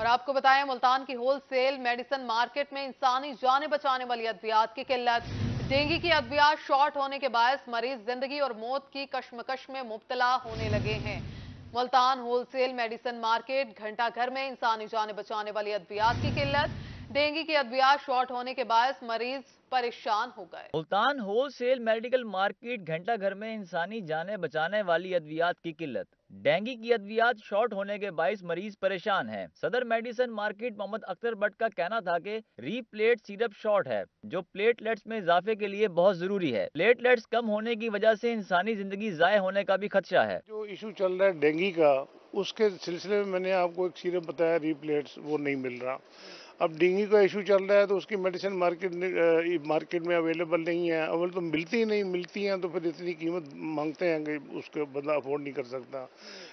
اور آپ کو بتائیں ملتان کی ہول سیل میڈیسن مارکیٹ میں انسانی جانیں بچانے والی ادویات کی قلت، ڈینگی کی ادویات شارٹ ہونے کے باعث مریض زندگی اور موت کی کشمکش میں مبتلا ہونے لگے ہیں۔ Multan wholesale medicine market گھنٹہ گھر میں انسانی جانیں بچانے والی ادویات کی قلت، ڈینگی کی ادویات شارٹ ہونے کے باعث مریض پریشان ہو گئے۔ Multan wholesale medical market گھنٹہ گھر میں انسانی جانیں بچانے والی ادویات کی قلت، ڈینگی کی ادویات شارٹ ہونے کے باعث مریض پریشان ہیں۔ صدر medicine market Muhammad Akhtar but کا کہنا تھا کہ ری پلیٹ سیرپ شارٹ ہے، جو پلیٹلیٹس میں اضافے کے لیے بہت ضروری ہے۔ پلیٹلیٹس کم ہونے کی وجہ سے انسانی زندگی ضائع ہونے کا بھی خدشہ ہے۔ جو ایشو چل رہا ہے ڈینگی کا، اس کے سلسلے میں نے آپ کو ایک سیرپ بتایا ری پلیٹس، وہ نہیں مل رہا۔ اب ڈینگی کا ایشو چل رہا ہے تو اس کی میڈیسن مارکیٹ میں اویلیبل نہیں ہے، اول تو ملتی ہی نہیں، ملتی ہیں تو پھر اتنی قیمت مانگتے ہیں کہ اس کے بندہ افورڈ نہیں کر سکتا۔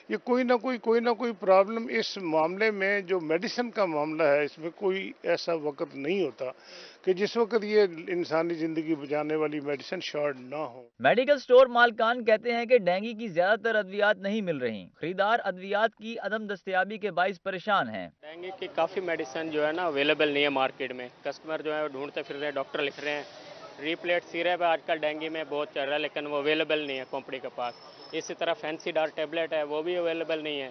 یہ کوئی نہ کوئی پرابلم اس معاملے میں، جو میڈیسن کا معاملہ ہے، اس میں کوئی ایسا وقت نہیں ہوتا کہ جس وقت یہ انسانی زندگی بچانے والی میڈیسن شارٹ نہ ہو۔ میڈیکل سٹور مالکان کہتے ہیں کہ ڈینگی کی زیادہ تر ادویات نہیں مل رہی، خریدار ادویات کی عدم دستیابی کے باعث پریشان ہیں۔ ڈینگی کی کافی میڈیسن جو ہے نا اویلیبل نہیں ہے مارکیٹ میں، کسٹمر جو ہے وہ ڈھونڈتے پھر رہے ہیں، ڈاکٹر لکھ رہے ہیں۔ ری پلیٹ سیرپ آج کل ڈینگی میں بہت چل رہا ہے لیکن وہ اویلیبل نہیں ہے کمپنی کے پاس۔ اسی طرح فینسی ڈار ٹیبلٹ ہے، وہ بھی اویلیبل نہیں ہے،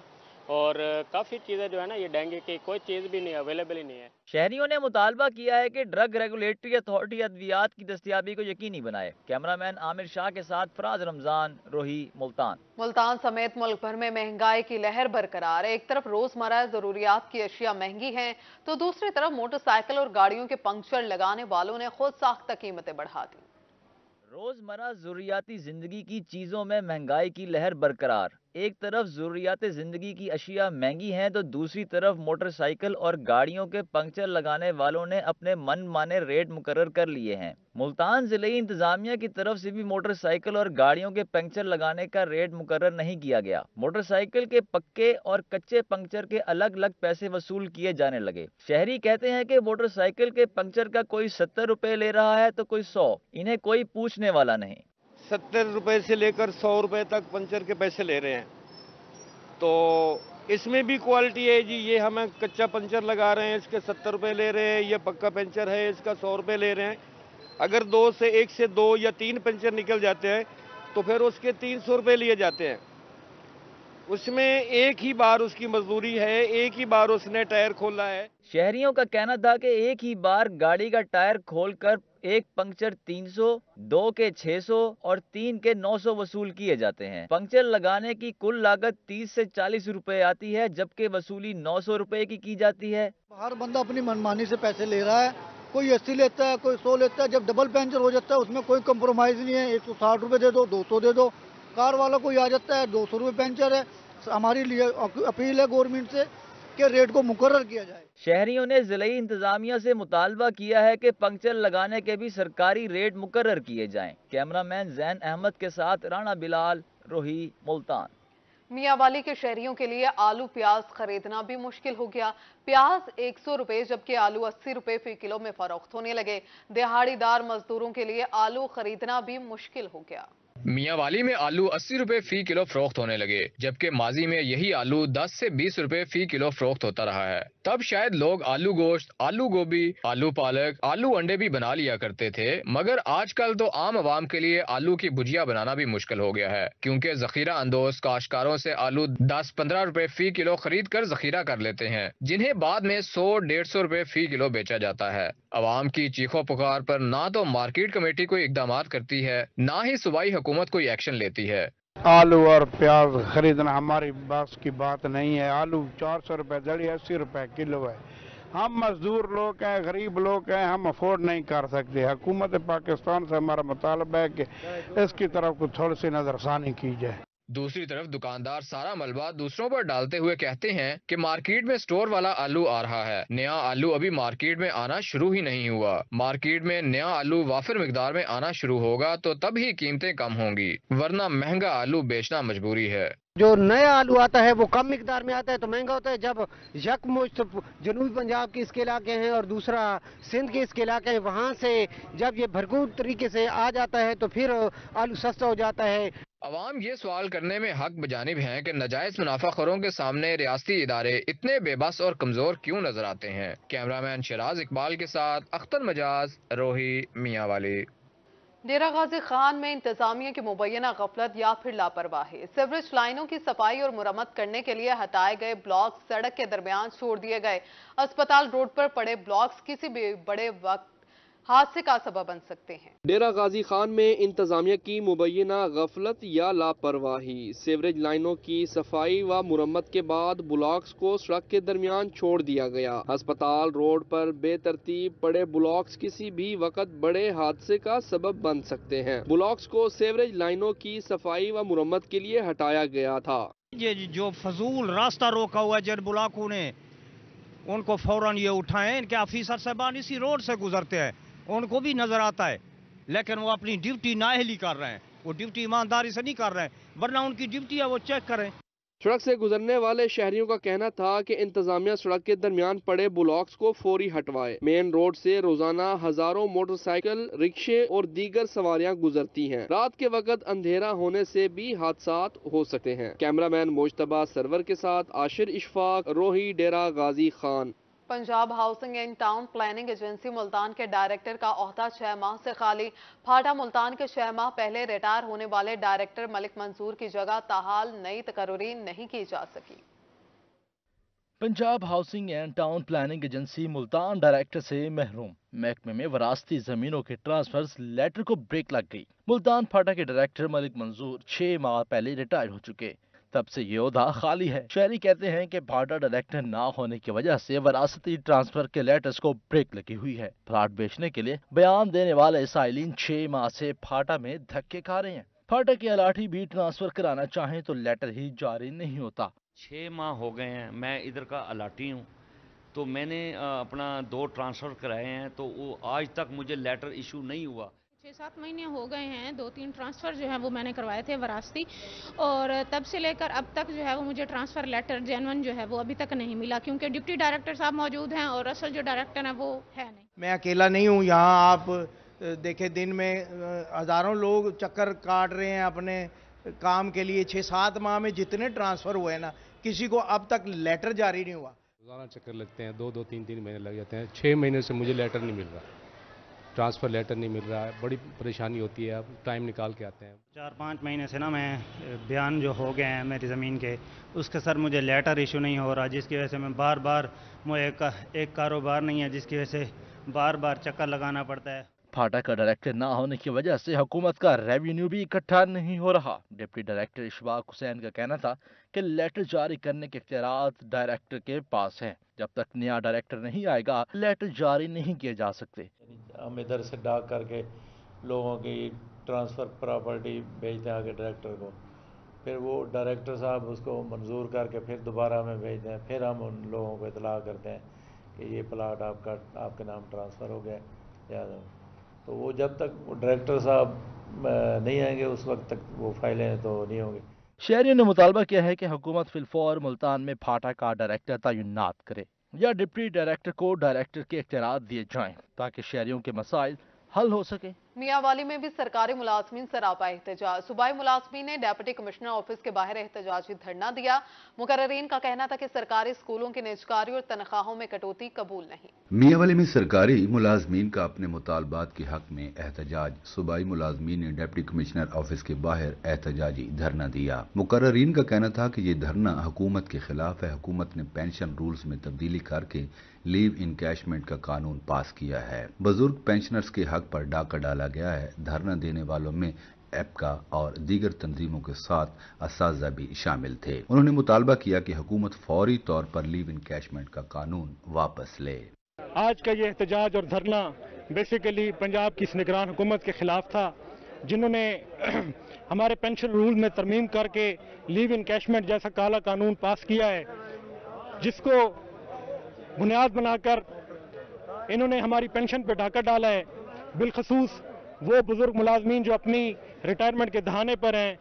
اور کافی چیزیں جو ہے نا یہ ڈینگی کی کوئی چیز بھی نہیں اویلیبل ہی نہیں ہے۔ شہریوں نے مطالبہ کیا ہے کہ ڈرگ ریگولیٹری اتھارٹی ادویات کی دستیابی کو یقینی بنائے۔ کیمرامین عامر شاہ کے ساتھ فراز رمضان، روہی، ملتان۔ ملتان سمیت ملک بھر میں مہنگائی کی لہر برقرار ہے۔ ایک طرف روزمرہ ضروریات کی اشیاء مہنگی ہیں تو دوسری طرف موٹر سائیکل اور گاڑیوں کے پنکچر لگانے والوں نے خود ساختہ قیمتیں بڑھا دی۔ روزمرہ ضروریاتی زندگی کی چیزوں میں مہنگائی کی لہر برقرار۔ ایک طرف ضروریات زندگی کی اشیاء مہنگی ہیں تو دوسری طرف موٹر سائیکل اور گاڑیوں کے پنکچر لگانے والوں نے اپنے من مانے ریٹ مقرر کر لیے ہیں۔ ملتان ضلعی انتظامیہ کی طرف سے بھی موٹر سائیکل اور گاڑیوں کے پنکچر لگانے کا ریٹ مقرر نہیں کیا گیا۔ موٹر سائیکل کے پکے اور کچے پنکچر کے الگ الگ پیسے وصول کیے جانے لگے۔ شہری کہتے ہیں کہ موٹر سائیکل کے پنکچر کا کوئی 70 روپے لے رہا ہے تو کوئی 100، انہیں کوئی پوچھنے والا نہیں۔ 70 روپے سے لے کر 100 روپے تک پنچر کے پیسے لے رہے ہیں، تو اس میں بھی کوالٹی ہے جی۔ یہ ہمیں کچا پنچر لگا رہے ہیں، اس کے 70 روپے لے رہے ہیں، یہ پکا پنچر ہے اس کا 100 روپے لے رہے ہیں۔ اگر ایک سے دو یا تین پنچر نکل جاتے ہیں تو پھر اس کے 300 روپے لیے جاتے ہیں۔ اس میں ایک ہی بار اس کی مزدوری ہے، ایک ہی بار اس نے ٹائر کھولا ہے۔ شہریوں کا کہنا تھا کہ ایک ہی بار گاڑی کا ٹائر کھول کر ایک پنکچر 300، 2 کے 600 اور 3 کے 900 وصول کیے جاتے ہیں۔ پنکچر لگانے کی کل لاگت 30 سے 40 روپے آتی ہے، جبکہ وصولی 900 روپے کی جاتی ہے۔ ہر بندہ اپنی منمانی سے پیسے لے رہا ہے، کوئی 80 لیتا ہے، کوئی 100 لیتا ہے۔ جب ڈبل پنچر ہو جاتا ہے اس میں کوئی کمپرومائز نہیں ہے، 160 روپے دے دو، 200 دے دو۔ کار والا کوئی آ جاتا ہے 200 روپے پنچر ہے۔ ہماری لیے اپیل ہے گورنمنٹ سے کہ ریٹ کو مقرر کیا جائے۔ شہریوں نے ضلعی انتظامیہ سے مطالبہ کیا ہے کہ پنکچر لگانے کے بھی سرکاری ریٹ مقرر کیے جائیں۔ کیمرامین زین احمد کے ساتھ رانا بلال، روہی، ملتان۔ میاں والی کے شہریوں کے لیے آلو پیاز خریدنا بھی مشکل ہو گیا۔ پیاز 100 روپے جبکہ آلو 80 روپے فی کلو میں فروخت ہونے لگے۔ دہاڑی دار مزدوروں کے لیے آلو خریدنا بھی مشکل ہو گیا۔ میاں والی میں آلو 80 روپے فی کلو فروخت ہونے لگے، جبکہ ماضی میں یہی آلو 10 سے 20 روپے فی کلو فروخت ہوتا رہا ہے۔ تب شاید لوگ آلو گوشت، آلو گوبھی، آلو پالک، آلو انڈے بھی بنا لیا کرتے تھے، مگر آج کل تو عام عوام کے لیے آلو کی بھجیا بنانا بھی مشکل ہو گیا ہے، کیونکہ ذخیرہ اندوز کاشتکاروں سے آلو 10-15 روپے فی کلو خرید کر ذخیرہ کر لیتے ہیں، جنہیں بعد میں 100-150 روپے فی کلو بیچا جاتا ہے۔ عوام کی چیخو پکار پر نہ تو مارکیٹ کمیٹی کوئی اقدامات کرتی ہے، نہ ہی صوبائی حکومت کوئی ایکشن لیتی ہے۔ آلو اور پیاز خریدنا ہماری بس کی بات نہیں ہے۔ آلو 400 روپے دڑی 80 روپے کلو ہے۔ ہم مزدور لوگ ہیں، غریب لوگ ہیں، ہم افورڈ نہیں کر سکتے۔ حکومت پاکستان سے ہمارا مطالبہ ہے کہ اس کی طرف کو تھوڑی سی نظر ثانی کی جائے۔ دوسری طرف دکاندار سارا ملبہ دوسروں پر ڈالتے ہوئے کہتے ہیں کہ مارکیٹ میں سٹور والا آلو آ رہا ہے، نیا آلو ابھی مارکیٹ میں آنا شروع ہی نہیں ہوا۔ مارکیٹ میں نیا آلو وافر مقدار میں آنا شروع ہوگا تو تب ہی قیمتیں کم ہوں گی، ورنہ مہنگا آلو بیچنا مجبوری ہے۔ جو نیا آلو آتا ہے وہ کم مقدار میں آتا ہے تو مہنگا ہوتا ہے۔ جب یکمشت جنوبی پنجاب کے اس کے علاقے ہیں اور دوسرا سندھ کے اس کے علاقے ہیں، وہاں سے جب یہ بھرپور طریقے سے آ جاتا ہے تو پھر آلو سستا ہو جاتا ہے۔ عوام یہ سوال کرنے میں حق بجانب ہیں کہ ناجائز منافع خوروں کے سامنے ریاستی ادارے اتنے بے بس اور کمزور کیوں نظر آتے ہیں؟ کیمرامین شراز اقبال کے ساتھ اختر مجاز، روہی، میاں والی۔ ڈیرہ غازی خان میں انتظامیہ کی مبینہ غفلت یا پھر لاپرواہی، سیوریج لائنوں کی صفائی اور مرمت کرنے کے لیے ہٹائے گئے بلاکس سڑک کے درمیان چھوڑ دیے گئے۔ اسپتال روڈ پر پڑے بلاکس کسی بھی بڑے وقت حادثے کا سبب بن سکتے ہیں۔ ڈیرہ غازی خان میں انتظامیہ کی مبینہ غفلت یا لاپرواہی، سیوریج لائنوں کی صفائی و مرمت کے بعد بلاکس کو سڑک کے درمیان چھوڑ دیا گیا۔ ہسپتال روڈ پر بے ترتیب پڑے بلاکس کسی بھی وقت بڑے حادثے کا سبب بن سکتے ہیں۔ بلاکس کو سیوریج لائنوں کی صفائی و مرمت کے لیے ہٹایا گیا تھا۔ یہ جو فضول راستہ روکا ہوا ہے جن بلاکوں نے، ان کو فوراً یہ اٹھائیں۔ ان کے آفیسر صاحبان اسی روڈ سے گزرتے ہیں، ان کو بھی نظر آتا ہے، لیکن وہ اپنی ڈیوٹی نااہلی کر رہے ہیں، وہ ڈیوٹی ایمانداری سے نہیں کر رہے ہیں، ورنہ ان کی ڈیوٹی ہے وہ چیک کریں۔ سڑک سے گزرنے والے شہریوں کا کہنا تھا کہ انتظامیہ سڑک کے درمیان پڑے بلاکس کو فوری ہٹوائے۔ مین روڈ سے روزانہ ہزاروں موٹر سائیکل، رکشے اور دیگر سواریاں گزرتی ہیں۔ رات کے وقت اندھیرا ہونے سے بھی حادثات ہو سکتے ہیں۔ کیمرامین مجتبیٰ سرور کے ساتھ Ashir Ashfaq, Rohi, Dera Ghazi Khan. Punjab housing and town planning agency Multan کے ڈائریکٹر کا عہدہ 6 ماہ سے خالی۔ پھاٹا ملتان کے 6 ماہ پہلے ریٹائر ہونے والے ڈائریکٹر ملک منظور کی جگہ تاحال نئی تقرری نہیں کی جا سکی۔ Punjab housing and town planning agency Multan director سے محروم، محکمے میں وراثتی زمینوں کے ٹرانسفرز لیٹر کو بریک لگ گئی۔ ملتان پھاٹا کے ڈائریکٹر ملک منظور 6 ماہ پہلے ریٹائر ہو چکے، تب سے یہ عہدہ خالی ہے۔ شہری کہتے ہیں کہ پھاٹا ڈائریکٹر نہ ہونے کی وجہ سے وراثتی ٹرانسفر کے لیٹرز کو بریک لگی ہوئی ہے۔ پلاٹ بیچنے کے لیے بیان دینے والے سائلین 6 ماہ سے پھاٹا میں دھکے کھا رہے ہیں۔ پھاٹا کی الاٹھی بھی ٹرانسفر کرانا چاہیں تو لیٹر ہی جاری نہیں ہوتا۔ 6 ماہ ہو گئے ہیں، میں ادھر کا الاٹی ہوں، تو میں نے اپنا 2 ٹرانسفر کرائے ہیں، تو وہ آج تک مجھے لیٹر ایشو نہیں ہوا۔ 6-7 مہینے ہو گئے ہیں، 2-3 ٹرانسفر جو ہیں وہ میں نے کروائے تھے وراثتی، اور تب سے لے کر اب تک جو ہے وہ مجھے ٹرانسفر لیٹر جینون جو ہے وہ ابھی تک نہیں ملا، کیونکہ ڈپٹی ڈائریکٹر صاحب موجود ہیں اور اصل جو ڈائریکٹر ہیں وہ ہے نہیں۔ میں اکیلا نہیں ہوں یہاں، آپ دیکھیں دن میں ہزاروں لوگ چکر کاٹ رہے ہیں اپنے کام کے لیے۔ 6-7 ماہ میں جتنے ٹرانسفر ہوئے ہیں نا، کسی کو اب تک لیٹر جاری نہیں ہوا۔ روزانہ چکر لگتے ہیں، 2-3 مہینے لگ جاتے ہیں۔ 6 مہینے سے مجھے لیٹر نہیں مل رہا، ٹرانسفر لیٹر نہیں مل رہا ہے، بڑی پریشانی ہوتی ہے۔ اب ٹائم نکال کے آتے ہیں۔ 4-5 مہینے سے نا میں بیان جو ہو گئے ہیں میری زمین کے، اس کے سر مجھے لیٹر ایشو نہیں ہو رہا، جس کی وجہ سے میں بار بار ایک کاروبار نہیں ہے، جس کی وجہ سے بار بار چکر لگانا پڑتا ہے۔ پھاٹا کا ڈائریکٹر نہ ہونے کی وجہ سے حکومت کا ریونیو بھی اکٹھا نہیں ہو رہا۔ ڈپٹی ڈائریکٹر اشفاق حسین کا کہنا تھا کہ لیٹر جاری کرنے کے اختیارات ڈائریکٹر کے پاس ہیں، جب تک نیا ڈائریکٹر نہیں آئے گا لیٹر جاری نہیں کیے جا سکتے۔ ہم ادھر سے ڈاک کر کے لوگوں کی ٹرانسفر پراپرٹی بھیجتے ہیں آگے ڈائریکٹر کو، پھر وہ ڈائریکٹر صاحب اس کو منظور کر کے پھر دوبارہ ہمیں بھیجتے ہیں، پھر ہم ان لوگوں کو اطلاع کرتے ہیں کہ یہ پلاٹ آپ کے نام ٹرانسفر ہو گیا یا، تو وہ جب تک وہ ڈائریکٹر صاحب نہیں آئیں گے اس وقت تک وہ فائلیں تو نہیں ہوں گی۔ شہریوں نے مطالبہ کیا ہے کہ حکومت فی الفور ملتان میں پھاٹا کا ڈائریکٹر تعینات کرے یا ڈپٹی ڈائریکٹر کو ڈائریکٹر کے اختیارات دیے جائیں تاکہ شہریوں کے مسائل حل ہو سکے۔ میاں والی میں بھی سرکاری ملازمین سراپا احتجاج، صوبائی ملازمین نے ڈیپٹی کمشنر آفس کے باہر احتجاجی دھرنا دیا۔ مقررین کا کہنا تھا کہ سرکاری اسکولوں کی نجکاری اور تنخواہوں میں کٹوتی قبول نہیں۔ میاں والی میں سرکاری ملازمین کا اپنے مطالبات کے حق میں احتجاج، صوبائی ملازمین نے ڈیپٹی کمشنر آفس کے باہر احتجاجی دھرنا دیا۔ مقررین کا کہنا تھا کہ یہ دھرنا حکومت کے خلاف ہے۔ حکومت نے پینشن رولز میں تبدیلی کر کے لیو انکیشمنٹ کا قانون پاس کیا ہے۔ بزرگ پینشنرز کے حق پر ڈاکہ ڈالا گیا ہے۔ دھرنا دینے والوں میں ایپکا اور دیگر تنظیموں کے ساتھ اساتذہ بھی شامل تھے۔ انہوں نے مطالبہ کیا کہ حکومت فوری طور پر لیو انکیشمنٹ کا قانون واپس لے۔ آج کا یہ احتجاج اور دھرنا بیسیکلی پنجاب کی نگران حکومت کے خلاف تھا، جنہوں نے ہمارے پینشن رول میں ترمیم کر کے لیو انکیشمنٹ جیسا کالا قانون پاس کیا ہے، جس کو بنیاد بنا کر انہوں نے ہماری پینشن پہ ڈاکہ ڈالا ہے۔ بالخصوص وہ بزرگ ملازمین جو اپنی ریٹائرمنٹ کے دہانے پر ہیں،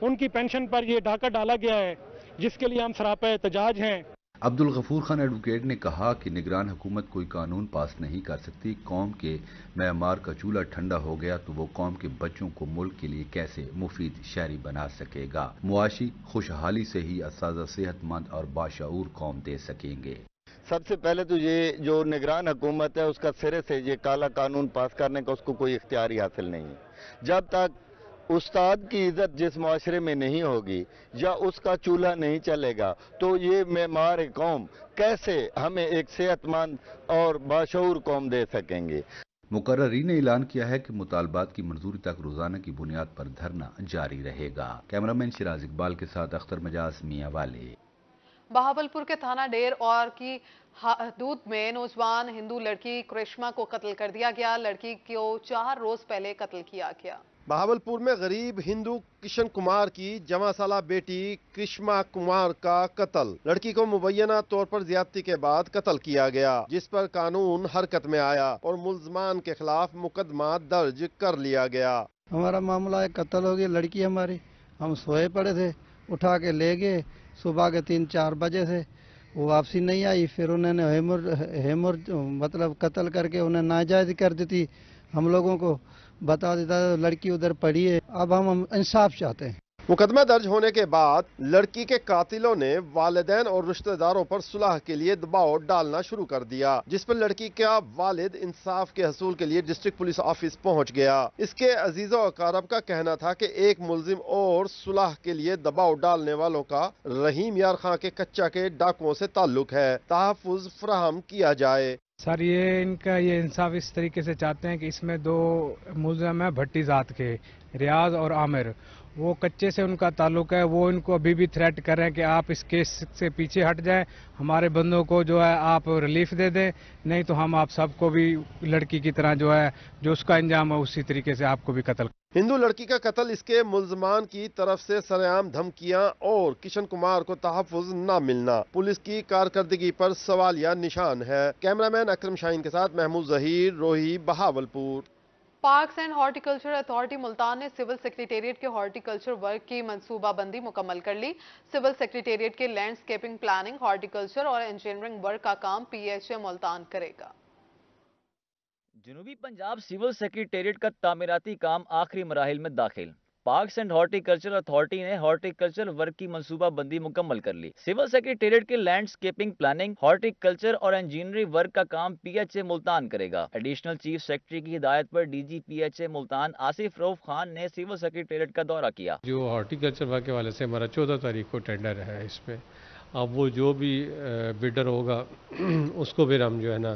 ان کی پینشن پر یہ ڈاکہ ڈالا گیا ہے، جس کے لیے ہم سراپا احتجاج ہیں۔ عبدل غفور خان ایڈوکیٹ نے کہا کہ نگران حکومت کوئی قانون پاس نہیں کر سکتی. قوم کے معمار کا چولہا ٹھنڈا ہو گیا تو وہ قوم کے بچوں کو ملک کے لیے کیسے مفید شہری بنا سکے گا. معاشی خوشحالی سے ہی اساتذہ صحت مند اور باشعور قوم دے سکیں گے. سب سے پہلے تو یہ جو نگران حکومت ہے اس کا سرے سے یہ کالا قانون پاس کرنے کا اس کو کوئی اختیار ہی حاصل نہیں ہے. جب تک استاد کی عزت جس معاشرے میں نہیں ہوگی یا اس کا چولہا نہیں چلے گا تو یہ معمار قوم کیسے ہمیں ایک صحت مند اور باشعور قوم دے سکیں گے. مقررین نے اعلان کیا ہے کہ مطالبات کی منظوری تک روزانہ کی بنیاد پر دھرنا جاری رہے گا. کیمرامین شراز اقبال کے ساتھ اختر مجاز میاں والے. بہاولپور کے تھانہ ڈیر اور کی حدود میں نوجوان ہندو لڑکی کرشما کو قتل کر دیا گیا. لڑکی کو 4 روز پہلے قتل کیا گیا. بہاولپور میں غریب ہندو کشن کمار کی جوان سالہ بیٹی کرشما کمار کا قتل. لڑکی کو مبینہ طور پر زیادتی کے بعد قتل کیا گیا جس پر قانون حرکت میں آیا اور ملزمان کے خلاف مقدمہ درج کر لیا گیا. ہمارا معاملہ ایک قتل ہو گیا. لڑکی ہماری ہم سوئے پڑے تھے, اٹھا کے لے گئے صبح کے 3-4 بجے سے. وہ واپسی نہیں آئی. پھر انہوں نے ہیمر مطلب قتل کر کے انہیں ناجائز کر دیتی. ہم لوگوں کو بتا دیتا لڑکی ادھر پڑی ہے. اب ہم انصاف چاہتے ہیں. مقدمہ درج ہونے کے بعد لڑکی کے قاتلوں نے والدین اور رشتہ داروں پر صلح کے لیے دباؤ ڈالنا شروع کر دیا جس پر لڑکی کا والد انصاف کے حصول کے لیے ڈسٹرکٹ پولیس آفس پہنچ گیا. اس کے عزیزوں و اقارب کا کہنا تھا کہ ایک ملزم اور صلح کے لیے دباؤ ڈالنے والوں کا رحیم یار خان کے کچا کے ڈاکوؤں سے تعلق ہے. تحفظ فراہم کیا جائے. سر یہ ان کا یہ انصاف اس طریقے سے چاہتے ہیں کہ اس میں 2 ملزم ہیں بھٹی ذات کے, ریاض اور عامر. وہ کچے سے ان کا تعلق ہے. وہ ان کو ابھی بھی تھریٹ کر رہے ہیں کہ آپ اس کیس سے پیچھے ہٹ جائیں, ہمارے بندوں کو جو ہے آپ ریلیف دے دیں, نہیں تو ہم آپ سب کو بھی لڑکی کی طرح جو ہے جو اس کا انجام ہے اسی طریقے سے آپ کو بھی قتل. ہندو لڑکی کا قتل, اس کے ملزمان کی طرف سے سرعام دھمکیاں اور کشن کمار کو تحفظ نہ ملنا پولیس کی کارکردگی پر سوالیہ نشان ہے. کیمرامین اکرم شاہین کے ساتھ Mahmood Zaheer, Rohi, Bahawalpur. Parks and horticulture authority Multan نے سول سیکریٹریٹ کے ہارٹیکلچر ورک کی منصوبہ بندی مکمل کر لی. سول سیکریٹریٹ کے لینڈسکیپنگ پلاننگ, ہارٹیکلچر اور انجینئرنگ ورک کا کام PHA ملتان کرے گا. جنوبی پنجاب سول سیکریٹریٹ کا تعمیراتی کام آخری مراحل میں داخل. پارکس اینڈ ہارٹیکلچر اتھارٹی نے ہارٹیکلچر ورک کی منصوبہ بندی مکمل کر لی. سول سیکریٹریٹ کے لینڈسکیپنگ پلاننگ, ہارٹیکلچر اور انجینئرنگ ورک کا کام PHA ملتان کرے گا. ایڈیشنل چیف سیکرٹری کی ہدایت پر DG PHA ملتان آصف روف خان نے سول سیکریٹریٹ کا دورہ کیا. جو ہارٹیکلچر ورک کے والے سے ہمارا 14 تاریخ کو ٹینڈر ہے اس پہ. اب وہ جو بھی بڈر ہوگا اس کو پھر ہم جو ہے نا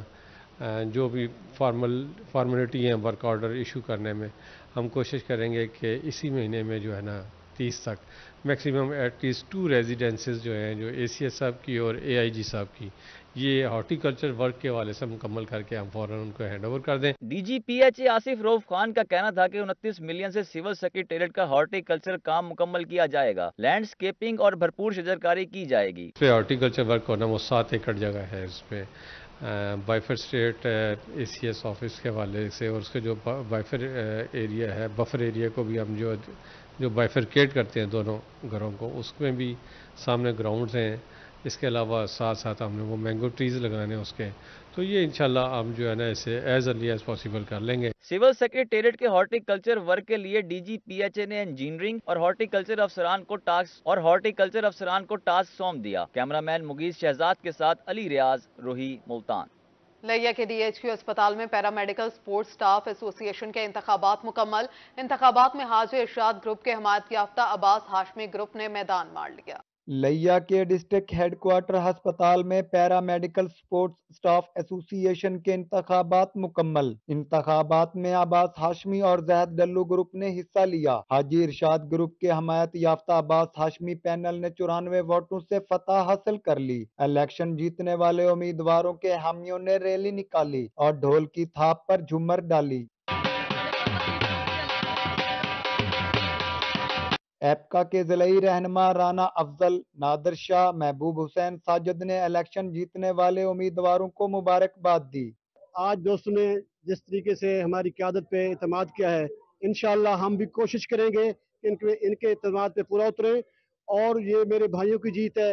جو بھی فارمیلٹی ہیں ورک آرڈر ایشو کرنے میں ہم کوشش کریں گے کہ اسی مہینے میں جو ہے نا 30 تک میکسیمم ایٹ لیسٹ 2 ریزیڈنسز جو ہیں جو ACS صاحب کی اور AIG صاحب کی یہ ہارٹیکلچر ورک کے والے سے مکمل کر کے ہم فوراً ان کو ہینڈ اوور کر دیں. DG PHA آصف روف خان کا کہنا تھا کہ 29 ملین سے سول سیکریٹریٹ کا ہارٹیکلچر کام مکمل کیا جائے گا. لینڈسکیپنگ اور بھرپور شجرکاری کی جائے گی. اس پہ ہارٹیکلچر ورک ہونا وہ 7 ایکڑ جگہ ہے. اس پہ بائفر اسٹیٹ ACS آفس کے حوالے سے اور اس کے جو بائفر ایریا ہے بفر ایریا کو بھی ہم جو بائفرکیٹ کرتے ہیں دونوں گھروں کو اس میں بھی سامنے گراؤنڈز ہیں. اس کے علاوہ ساتھ ساتھ ہم نے وہ مینگو ٹریز لگانے اس کے, تو یہ انشاءاللہ ہم جو ہے نا اسے ایز ارلی ایز پاسبل کر لیں گے. سول سیکریٹریٹ کے ہارٹیکلچر ورک کے لیے DG PHA نے انجینئرنگ اور ہارٹیکلچر افسران کو ٹاسک سونپ دیا. کیمرامین مغیث شہزاد کے ساتھ علی ریاض, روہی, ملتان. لیا کے DHQ اسپتال میں پیرامیڈیکل سپورٹ سٹاف ایسوسی ایشن کے انتخابات مکمل. انتخابات میں حاجی ارشاد گروپ کے حمایت یافتہ عباس ہاشمی گروپ نے میدان مار لیا. لیا کے ڈسٹرکٹ ہیڈ کوارٹر ہسپتال میں پیرامیڈیکل سپورٹس سٹاف ایسوسی ایشن کے انتخابات مکمل. انتخابات میں عباس ہاشمی اور زہد ڈلو گروپ نے حصہ لیا. حاجی ارشاد گروپ کے حمایت یافتہ عباس ہاشمی پینل نے 94 ووٹوں سے فتح حاصل کر لی. الیکشن جیتنے والے امیدواروں کے حامیوں نے ریلی نکالی اور ڈھول کی تھاپ پر جھومر ڈالی. ایپکا کے ضلعی رہنما رانا افضل, نادر شاہ, محبوب حسین ساجد نے الیکشن جیتنے والے امیدواروں کو مبارکباد دی. آج دوستوں نے جس طریقے سے ہماری قیادت پہ اعتماد کیا ہے, انشاءاللہ ہم بھی کوشش کریں گے کہ ان کے اعتماد پہ پورا اتریں. اور یہ میرے بھائیوں کی جیت ہے